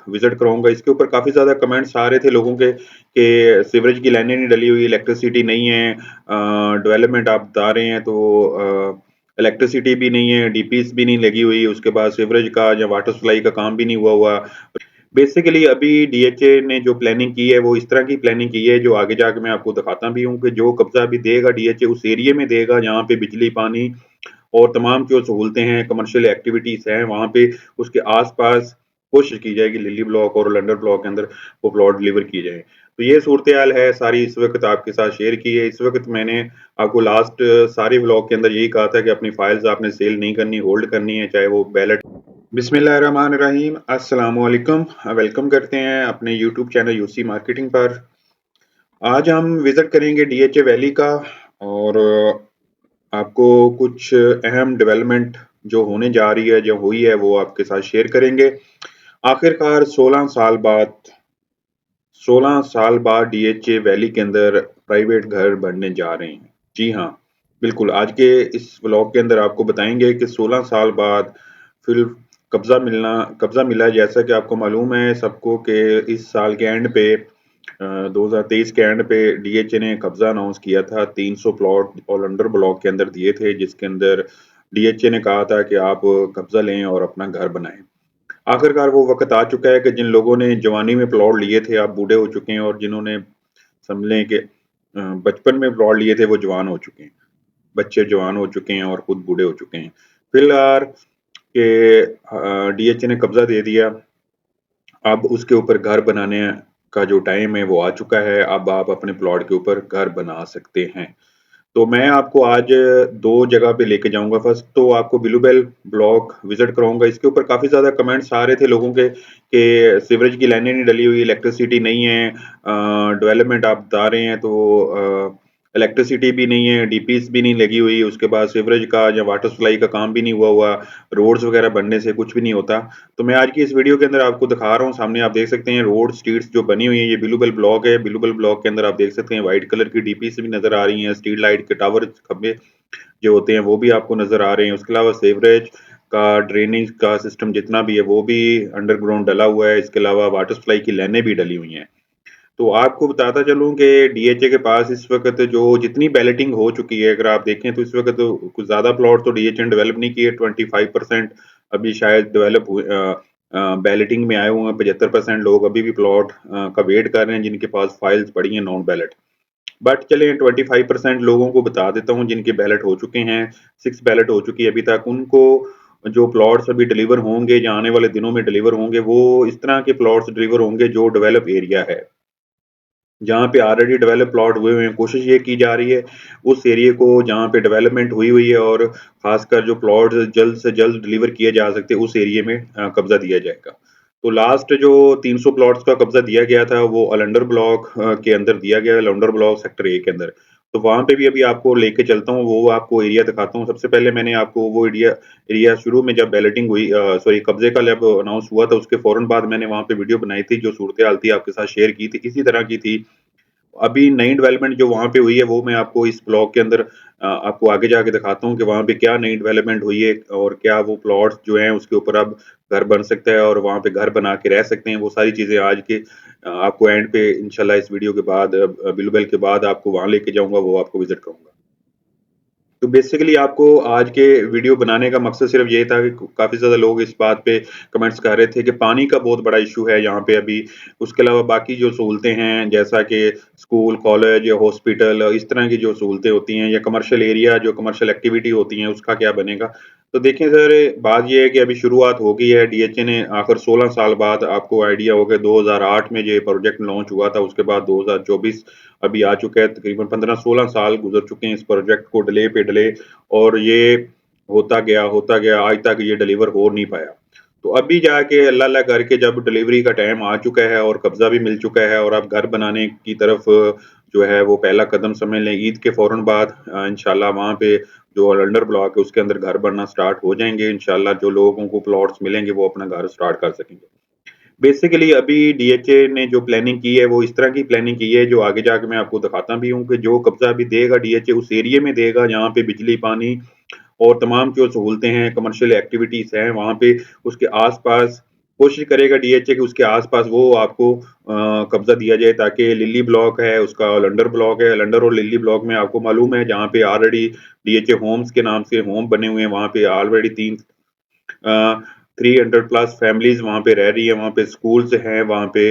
Visit कराऊँगा। इसके ऊपर काफ़ी ज़्यादा कमेंट्स आ रहे थे लोगों के कि सीवरेज की लाइनें नहीं डली हुई, इलेक्ट्रिसिटी नहीं है, डेवलपमेंट आप बता रहे हैं तो इलेक्ट्रिसिटी भी नहीं है, डीपीज़ भी नहीं लगी हुई, उसके बाद सीवरेज का या वाटर सप्लाई का काम भी नहीं हुआ हुआ। बेसिकली अभी डीएचए ने जो प्लानिंग की है, वो इस तरह की प्लानिंग की है, जो आगे जाके मैं आपको दिखाता भी हूँ कि जो कब्ज़ा अभी देगा डीएचए उस एरिये में देगा, जहाँ पे बिजली, पानी और तमाम जो सहूलतें हैं, कमर्शियल एक्टिविटीज़ हैं, वहाँ पे उसके आस-पास कोशिश की जाएगी लिल्ली ब्लॉक और लंडन ब्लॉक के अंदर वो प्लॉट डिलीवर किए जाएँ। तो ये सूरत-ए-हाल है सारी इस वक़्त आपके साथ शेयर की है। इस वक़्त मैंने आपको लास्ट सारे व्लॉग के अंदर यही कहा था कि अपनी फाइल्स आपने सेल नहीं करनी, होल्ड करनी है, चाहे वो बैलेट बिस्मिल्लाहिर्रहमानिर्रहीम, अस्सलामु अलैकुम। वेलकम करते हैं अपने यूट्यूब चैनल यूसी मार्केटिंग पर। आज हम विज़िट करेंगे डीएचए वैली का और आपको कुछ अहम डेवलपमेंट जो होने जा रही है, जो हुई है, वो आपके साथ शेयर करेंगे। आखिरकार 16 साल बाद डीएचए वैली के अंदर प्राइवेट घर बनने जा रहे हैं। जी हाँ, बिल्कुल आज के इस व्लॉग के अंदर आपको बताएँगे कि 16 साल बाद फिर कब्ज़ा मिला है। जैसा कि आपको मालूम है सबको कि इस साल के एंड पे 2023 के एंड पे डीएचए ने कब्ज़ा अनाउंस किया था। 300 प्लॉट ओलंडर ब्लॉक के अंदर दिए थे, जिसके अंदर डीएचए ने कहा था कि आप कब्ज़ा लें और अपना घर बनाएँ। आखिरकार वो वक़्त आ चुका है कि जिन लोगों ने जवानी में प्लॉट लिए थे, अब बूढ़े हो चुके हैं और जिन्होंने समझ लें कि बचपन में प्लॉट लिए थे, वो जवान हो चुके हैं। बच्चे जवान हो चुके हैं और खुद बूढ़े हो चुके हैं। फिलहाल के डीएचए ने कब्ज़ा दे दिया, अब उसके ऊपर घर बनाने का जो टाइम है, वो आ चुका है। अब आप अपने प्लॉट के ऊपर घर बना सकते हैं। तो मैं आपको आज 2 जगह पे लेके जाऊँगा। फर्स्ट तो आपको बिलूबेल ब्लॉक विज़िट कराऊँगा। इसके ऊपर काफ़ी ज़्यादा कमेंट्स आ रहे थे लोगों के कि सीवरेज की लाइनें नहीं डली हुई, इलेक्ट्रिसिटी नहीं है, डेवलपमेंट आप बता रहे हैं तो इलेक्ट्रिसिटी भी नहीं है, डीपीज़ भी नहीं लगी हुई, उसके बाद सीवरेज का या वाटर सप्लाई का काम भी नहीं हुआ हुआ, रोड्स वगैरह बनने से कुछ भी नहीं होता। तो मैं आज की इस वीडियो के अंदर आपको दिखा रहा हूँ, सामने आप देख सकते हैं रोड, स्ट्रीट्स जो बनी हुई हैं, ये बिलूबेल ब्लॉक है। बिलूबेल ब्लॉक के अंदर आप देख सकते हैं व्हाइट कलर की डीपीज़ भी नज़र आ रही हैं, स्ट्रीट लाइट के टावर खंभे जो होते हैं वो भी आपको नज़र आ रहे हैं। उसके अलावा सीवरेज का, ड्रेनेज का सिस्टम जितना भी है वो भी अंडरग्राउंड डला हुआ है। इसके अलावा वाटर सप्लाई की लाइनें भी डली हुई हैं। तो आपको बताता चलूँ कि डीएचए के पास इस वक़्त जो जितनी बैलेटिंग हो चुकी है, अगर आप देखें तो इस वक़्त तो कुछ ज़्यादा प्लॉट तो डीएचए ने डेवलप नहीं किए, 25% अभी शायद डेवलप हुए बैलेटिंग में आए हुए हैं, 75% लोग अभी भी प्लॉट का वेट कर रहे हैं, जिनके पास फाइल्स पड़ी हैं नॉन बैलेट। बट चलिए 25% लोगों को बता देता हूँ जिनके बैलेट हो चुके हैं, 6 बैलेट हो चुकी है अभी तक, उनको जो प्लॉट्स अभी डिलीवर होंगे या आने वाले दिनों में डिलीवर होंगे, वो इस तरह के प्लॉट्स डिलीवर होंगे जो डेवलप एरिया है। जहाँ पे ऑलरेडी डेवलप प्लॉट हुए हुए हैं, कोशिश ये की जा रही है उस एरिया को जहाँ पे डेवलपमेंट हुई हुई है और खासकर जो प्लॉट जल्द से जल्द डिलीवर किए जा सकते हैं, उस एरिया में कब्ज़ा दिया जाएगा। तो लास्ट जो 300 प्लॉट्स का कब्ज़ा दिया गया था, वो अलेंडर ब्लॉक के अंदर दिया गया है, लौंडर ब्लॉक सेक्टर ए के अंदर। तो वहाँ पे भी अभी आपको लेके चलता हूँ, वो आपको एरिया दिखाता हूँ। सबसे पहले मैंने आपको वो एरिया एरिया शुरू में जब बैलेटिंग हुई सॉरी कब्ज़े का जब अनाउंस हुआ था, उसके फ़ौरन बाद मैंने वहाँ पे वीडियो बनाई थी, जो सूरत-ए-हाल थी आपके साथ शेयर की थी, इसी तरह की थी। अभी नई डेवलपमेंट जो वहाँ पे हुई है, वो मैं आपको इस ब्लॉग के अंदर आपको आगे जाके दिखाता हूँ कि वहाँ पे क्या नई डेवलपमेंट हुई है और क्या वो प्लॉट्स जो हैं उसके ऊपर अब घर बन सकता है और वहाँ पे घर बना के रह सकते हैं। वो सारी चीज़ें आज के आपको एंड पे इंशाल्लाह इस वीडियो के बाद बिलबल के बाद आपको वहाँ लेके जाऊँगा, वो आपको विज़िट कराऊँगा। तो बेसिकली आपको आज के वीडियो बनाने का मकसद सिर्फ ये था कि काफ़ी ज़्यादा लोग इस बात पे कमेंट्स कर रहे थे कि पानी का बहुत बड़ा इश्यू है यहाँ पे अभी। उसके अलावा बाकी जो सहूलतें हैं जैसा कि स्कूल, कॉलेज या हॉस्पिटल इस तरह की जो सहूलतें होती हैं या कमर्शियल एरिया जो कमर्शियल एक्टिविटी होती हैं उसका क्या बनेगा? तो देखिए सर बात ये है कि अभी शुरुआत हो गई है। डीएचए ने आखिर 16 साल बाद आपको आइडिया होगा 2008 में ये प्रोजेक्ट लॉन्च हुआ था, उसके बाद 2024 अभी आ चुका है, तकरीबन 15-16 साल गुज़र चुके हैं इस प्रोजेक्ट को डिले पे डिले और ये होता गया, आज तक ये डिलीवर हो नहीं पाया। तो अभी जाके अल्लाह-अल्लाह करके जब डिलीवरी का टाइम आ चुका है और कब्ज़ा भी मिल चुका है और आप घर बनाने की तरफ जो है वो पहला कदम समझ लें, ईद के फ़ौरन बाद इंशाल्लाह वहाँ पे जो लंडर ब्लॉक है उसके अंदर घर बनना स्टार्ट हो जाएँगे। इंशाल्लाह जो लोगों को प्लॉट्स मिलेंगे वो अपना घर स्टार्ट कर सकेंगे। बेसिकली अभी डीएचए ने जो प्लानिंग की है, वो इस तरह की प्लानिंग की है, जो आगे जाके मैं आपको दिखाता भी हूँ कि जो कब्ज़ा अभी देगा डीएचए उस एरिये में देगा, जहाँ पे बिजली, पानी और तमाम जो सहूलतें हैं, कमर्शियल एक्टिविटीज़ हैं, वहाँ पे उसके आस-पास कोशिश करेगा डीएचए कि उसके आस-पास वो आपको कब्ज़ा दिया जाए, ताकि लिल्ली ब्लॉक है, उसका लंडर ब्लॉक है, लंडर और लिल्ली ब्लॉक में आपको मालूम है जहाँ पे ऑलरेडी डीएचए होम्स के नाम से होम बने हुए हैं, वहाँ पे ऑलरेडी 3 अ, 300 प्लस फैमिलीज़ वहाँ पे रह रही है, वहाँ पे स्कूल्स हैं, वहाँ पे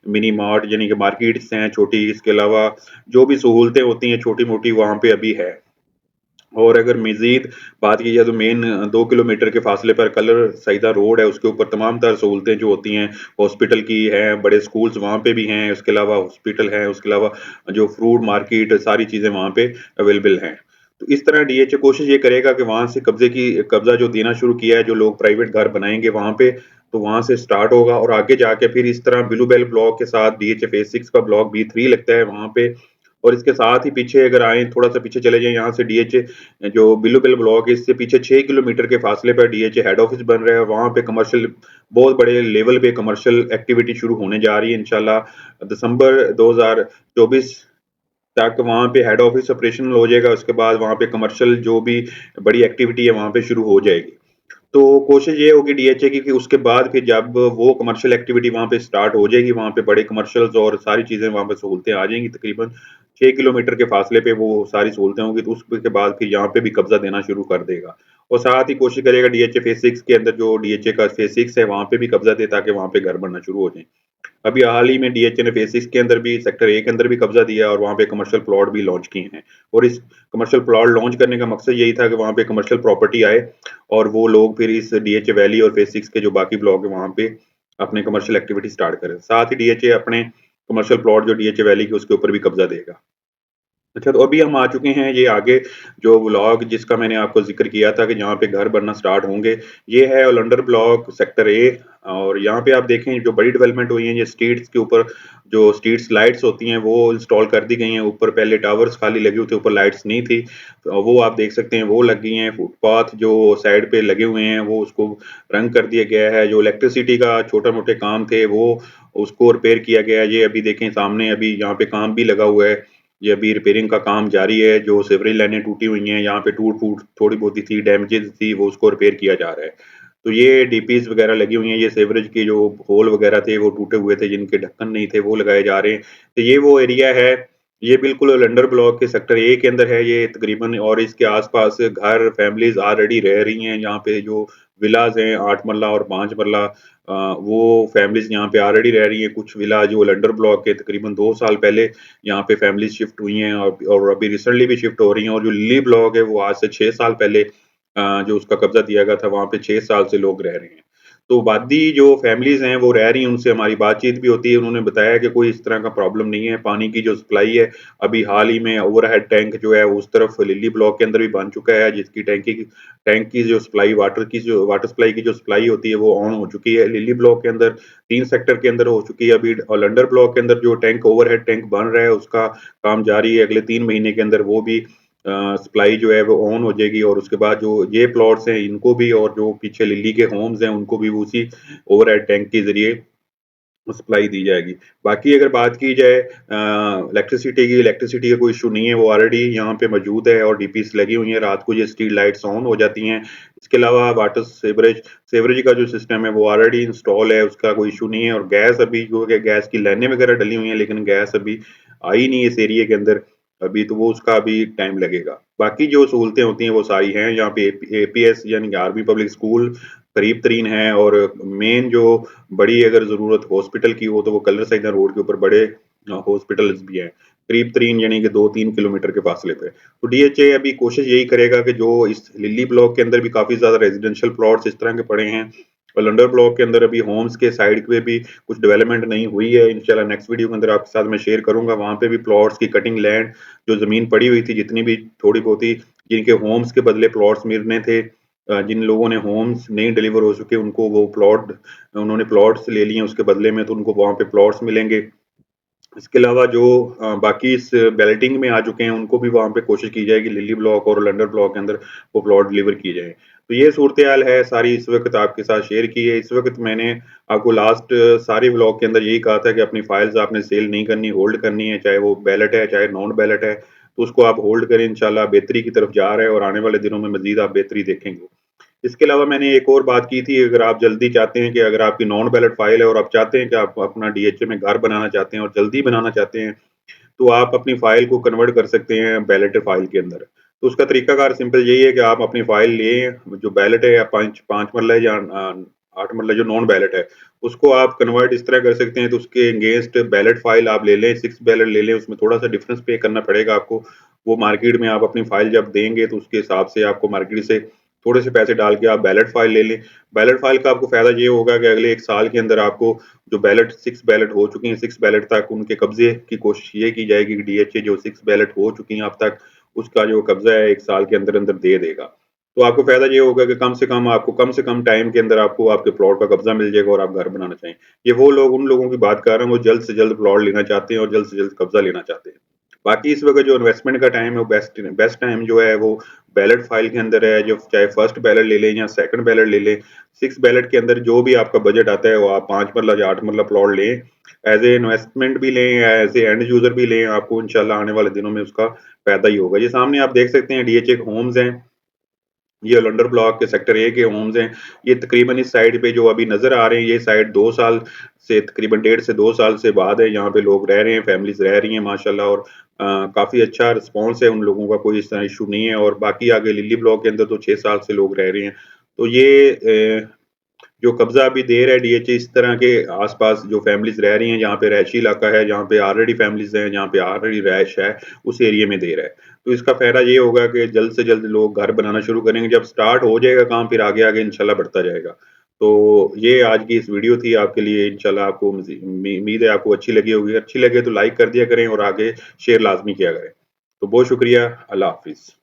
मिनी मार्ट यानी कि मार्केट्स हैं छोटी, इसके अलावा जो भी सहूलतें होती हैं छोटी-मोटी वहाँ पे अभी है। और अगर मज़ीद बात की जाए तो मेन 2 किलोमीटर के फासले पर कलर सईदा रोड है, उसके ऊपर तमाम तर सहूलतें जो होती हैं, हॉस्पिटल की हैं, बड़े स्कूल्स वहाँ पे भी हैं, उसके अलावा हॉस्पिटल है, उसके अलावा जो फ्रूट मार्केट सारी चीज़ें वहाँ पे अवेलेबल हैं। तो इस तरह डीएचए कोशिश ये करेगा कि वहाँ से कब्ज़ा जो देना शुरू किया है, जो लोग प्राइवेट घर बनाएँगे वहाँ पे, तो वहाँ से स्टार्ट होगा और आगे जाके फिर इस तरह ब्लू बेल ब्लॉक के साथ डीएचए फेज़ 6 का ब्लॉक बी3 लगता है वहाँ पे, और इसके साथ ही पीछे अगर आएँ, थोड़ा-सा पीछे चले जाएँ यहाँ से डीएचए जो बिल्लूबिल ब्लॉक है, इससे पीछे 6 किलोमीटर के फासले पर डीएचए हेड ऑफिस बन रहा है। वहाँ पे कमर्शियल बहुत बड़े लेवल पे कमर्शियल एक्टिविटी शुरू होने जा रही है इंशाल्लाह। दिसंबर 2024 तक वहाँ पे हेड ऑफिस ऑपरेशनल हो जाएगा। उसके बाद वहाँ पे कमर्शियल जो भी बड़ी एक्टिविटी है, वहाँ पे शुरू हो जाएगी। तो कोशिश ये होगी डीएचए की कि उसके बाद फिर जब वो कमर्शियल एक्टिविटी वहाँ पे स्टार्ट हो जाएगी, वहाँ पे बड़े कमर्शियल्स और सारी चीज़ें वहाँ पे सहूलतें आ जाएँगी, तकरीबन 6 किलोमीटर के फासले पे वो सारी सहूलतें होंगी, तो उसके बाद फिर यहाँ पे भी कब्ज़ा देना शुरू कर देगा। और साथ ही कोशिश करेगा डीएचए फेज़ 6 के अंदर जो डीएचए का फेज़ 6 है, वहाँ पे भी कब्ज़ा दे, ताकि वहाँ पे घर बनना शुरू हो जाएँ। अभी हाल ही में डीएचए ने फेज़ 6 के अंदर भी सेक्टर ए के अंदर भी कब्ज़ा दिया और वहाँ पे कमर्शियल प्लॉट भी लॉन्च किए हैं। और इस कमर्शियल प्लॉट लॉन्च करने का मकसद यही था कि वहाँ पे कमर्शियल प्रॉपर्टी आए और वो लोग फिर इस डीएचए वैली और फेज़ 6 के जो बाकी ब्लॉक है वहाँ पे अपने कमर्शियल एक्टिविटी स्टार्ट करें। साथ ही डीएचए अपने कमर्शियल प्लॉट जो डीएचए वैली के उसके ऊपर भी कब्ज़ा देगा। अच्छा, तो अभी हम आ चुके हैं ये आगे जो ब्लॉक जिसका मैंने आपको ज़िक्र किया था कि जहाँ पे घर बनना स्टार्ट होंगे, ये है ओलंडर ब्लॉक सेक्टर ए। और यहाँ पे आप देखें जो बड़ी डेवलपमेंट हुई है, ये स्ट्रीट्स के ऊपर जो स्ट्रीट्स लाइट्स होती हैं वो इंस्टॉल कर दी गई हैं। ऊपर पहले टावर्स खाली लगे हुए थे, ऊपर लाइट्स नहीं थी। वो आप देख सकते हैं वो लग गई हैं। फुटपाथ जो साइड पे लगे हुए हैं वो उसको रंग कर दिया गया है। जो इलेक्ट्रिसिटी का छोटे-मोटे काम थे वो उसको रिपेयर किया गया है। ये अभी देखें सामने अभी यहाँ पे काम भी लगा हुआ है। ये अभी रिपेयरिंग का काम जारी है, जो सीवरेज लाइनें टूटी हुई हैं, यहाँ पे टूट-फूट थोड़ी बहुत ही थी, डैमेजेज़ थी, वो उसको रिपेयर किया जा रहा है। तो ये डीपीज़ वगैरह लगी हुई हैं, ये सीवरेज के जो होल वगैरह थे, वो टूटे हुए थे, जिनके ढक्कन नहीं थे, वो लगाए जा रहे हैं। तो ये वो एरिया है, ये बिल्कुल लंडर ब्लॉक के सेक्टर ए के अंदर है ये तकरीबन, और इसके आस-पास घर, फैमिलीज़ ऑलरेडी रह रही हैं। यहाँ पे जो विलाज़ हैं 8 मरला और 5 मरला, वो फैमिलीज़ यहाँ पे ऑलरेडी रह रही हैं। कुछ विला जो लंडर ब्लॉक के तकरीबन 2 साल पहले यहाँ पे फैमिलीज़ शिफ्ट हुई हैं और अभी रिसेंटली भी शिफ्ट हो रही हैं, और जो लिली ब्लॉक है वो आज से 6 साल पहले जो उसका कब्ज़ा दिया गया था, वहाँ पे 6 साल से लोग रह रहे हैं। तो बाकी जो फैमिलीज़ हैं वो रह रही हैं, उनसे हमारी बातचीत भी होती है। उन्होंने बताया कि कोई इस तरह का प्रॉब्लम नहीं है। पानी की जो सप्लाई है, अभी हाल ही में ओवरहेड टैंक जो है उस तरफ लिली ब्लॉक के अंदर भी बन चुका है, जिसकी टैंक की जो सप्लाई वाटर सप्लाई की जो सप्लाई होती है वो ऑन हो चुकी है। लिली ब्लॉक के अंदर 3 सेक्टर के अंदर हो चुकी है अभी, और लंडर ब्लॉक के अंदर जो टैंक ओवरहेड टैंक बन रहा है उसका काम जारी है। अगले 3 महीने के अंदर वो भी सप्लाई जो है वो ऑन हो जाएगी, और उसके बाद जो ये प्लॉट्स हैं इनको भी, और जो पीछे लिल्ली के होम्स हैं उनको भी उसी ओवरहेड टैंक के ज़रिए सप्लाई दी जाएगी। बाकी अगर बात की जाए इलेक्ट्रिसिटी का कोई इश्यू नहीं है, वो ऑलरेडी यहाँ पे मौजूद है और डीपीज़ लगी हुई हैं, रात को ये स्ट्रीट लाइट्स ऑन हो जाती हैं। इसके अलावा वाटर सीवरेज का जो सिस्टम है वो ऑलरेडी इंस्टॉल है, उसका कोई इश्यू नहीं है, और गैस अभी जो है गैस की लाइनें वगैरह डली हुई हैं, लेकिन गैस अभी आई नहीं इस एरिया के अंदर, अभी तो वो उसका अभी टाइम लगेगा। बाकी जो सहूलतें होती हैं वो सारी हैं, यहाँ पे एपीएस यानी कि आर्मी पब्लिक स्कूल करीब-तरीन है, और मेन जो बड़ी अगर ज़रूरत हॉस्पिटल की हो तो वो कलर सैदा रोड के ऊपर बड़े हॉस्पिटल्स भी हैं, करीब-तरीन यानी कि 2-3 किलोमीटर के फासले पे। तो डीएचए अभी कोशिश यही करेगा कि जो इस लिल्ली ब्लॉक के अंदर भी काफ़ी ज़्यादा रेज़िडेंशियल प्लॉट्स इस तरह के पड़े हैं, और लंडर ब्लॉक के अंदर अभी होम्स के साइड पे भी कुछ डेवलपमेंट नहीं हुई है। इंशाल्लाह नेक्स्ट वीडियो के अंदर आपके साथ मैं शेयर करूँगा, वहाँ पे भी प्लॉट्स की कटिंग लैंड जो ज़मीन पड़ी हुई थी, जितनी भी थोड़ी बहुत ही जिनके होम्स के बदले प्लॉट्स मिलने थे, जिन लोगों ने होम्स नहीं डिलीवर हो चुके उनको वो उन्होंने प्लॉट्स ले लिए उसके बदले में, तो उनको वहाँ पे प्लॉट्स मिलेंगे। इसके अलावा जो बाकी इस बैलेटिंग में आ चुके हैं, उनको भी वहाँ पे कोशिश की जाएगी लिल्ली ब्लॉक और लंडर ब्लॉक के अंदर वो प्लॉट डिलीवर किए जाएँ। तो ये सूरत-ए-हाल है सारी, इस वक़्त आपके साथ शेयर की है। इस वक़्त मैंने आपको लास्ट सारे व्लॉग के अंदर यही कहा था कि अपनी फाइल्स आपने सेल नहीं करनी, होल्ड करनी है, चाहे वो बैलेट है, चाहे नॉन बैलेट है, तो उसको आप होल्ड करें, इंशाल्लाह बेहतरी की तरफ जा रहा है और आने वाले दिनों में मज़ीद आप बेहतरी देखेंगे। इसके अलावा मैंने एक और बात की थी, अगर आप जल्दी चाहते हैं कि अगर आपकी नॉन बैलेट फ़ाइल है और आप चाहते हैं कि आप अपना डीएचए में घर बनाना चाहते हैं और जल्दी बनाना चाहते हैं, तो आप अपनी फ़ाइल को कन्वर्ट कर सकते हैं बैलेट फ़ाइल के अंदर। तो उसका तरीकाकार सिंपल यही है कि आप अपनी फ़ाइल लें, जो बैलेट है या 5 मरला या 8 मरला जो नॉन बैलेट है, उसको आप कन्वर्ट इस तरह कर सकते हैं, तो उसके अगेंस्ट बैलेट फ़ाइल आप ले लें, 6 बैलेट ले लें, उसमें थोड़ा-सा डिफरेंस पे करना पड़ेगा आपको। वो मार्केट में आप अपनी फ़ाइल जब देंगे, तो उसके हिसाब से आपको मार्केट से थोड़े से पैसे डाल के आप बैलेट फ़ाइल ले लें। बैलेट फ़ाइल का आपको फ़ायदा ये होगा कि अगले 1 साल के अंदर आपको जो बैलेट 6 बैलेट हो चुकी हैं, 6 बैलेट तक उनके कब्ज़े की कोशिश ये की जाएगी कि डीएचए जो 6 बैलेट हो चुकी हैं अब तक, उसका जो कब्ज़ा है 1 साल के अंदर-अंदर दे देगा। तो आपको फ़ायदा ये होगा कि कम से कम टाइम के अंदर आपको आपके प्लॉट का कब्ज़ा मिल जाएगा और आप घर बनाना चाहें। ये वो लोग उन लोगों की बात कर रहा हूँ, वो जल्द से जल्द प्लॉट लेना चाहते हैं और जल्द से जल्द कब्ज़ा लेना चाहते हैं। बाकी इस वक़्त जो इन्वेस्टमेंट का टाइम है, वो बेस्ट बेस्ट टाइम जो है वो बैलेट फ़ाइल के अंदर है, जो चाहे फर्स्ट बैलेट ले लें या सेकंड बैलेट ले लें। 6 बैलेट के अंदर जो भी आपका बजट आता है, वो आप 5 मरला या 8 मरला प्लॉट लें। एज़ ए इन्वेस्टमेंट भी लें या एज़ ए एंड यूज़र भी लें, आपको इंशाल्लाह आने वाले दिनों में उसका फ़ायदा ही होगा। ये सामने आप देख सकते हैं डीएचए के होम्स हैं। ये लंडर ब्लॉक के सेक्टर ए के होम्स हैं। ये तकरीबन इस साइड पे जो अभी नज़र आ रहे हैं, ये साइड 2 साल से तकरीबन 1.5 से 2 साल से बाद है, यहाँ पे लोग रह रहे हैं, फैमिलीज़ रह रही हैं माशाल्लाह और काफ़ी अच्छा रिस्पॉन्स है उन लोगों का, कोई इस तरह इश्यू नहीं है और बाकी आगे लिल्ली ब्लॉक के अंदर तो 6 साल से लोग रह रहे हैं। तो ये जो कब्ज़ा अभी दे रहा है डीएचए इस तरह के आस-पास जो फैमिलीज़ रह रही हैं, जहाँ पे रहायशी इलाका है, जहाँ पे ऑलरेडी फैमिलीज़ हैं, जहाँ पे ऑलरेडी रहायश है, उस एरिया में दे रहा है। तो इसका फ़ायदा ये होगा कि जल्द से जल्द लोग घर बनाना शुरू करेंगे, जब स्टार्ट हो जाएगा काम फिर आगे-आगे इंशाल्लाह बढ़ता जाएगा। तो ये आज की इस वीडियो थी आपके लिए इंशाल्लाह आपको उम्मीद है आपको अच्छी लगी होगी। अच्छी लगे तो लाइक कर दिया करें और आगे शेयर लाज़मी किया करें। तो बहुत शुक्रिया, अल्लाह हाफ़िज़।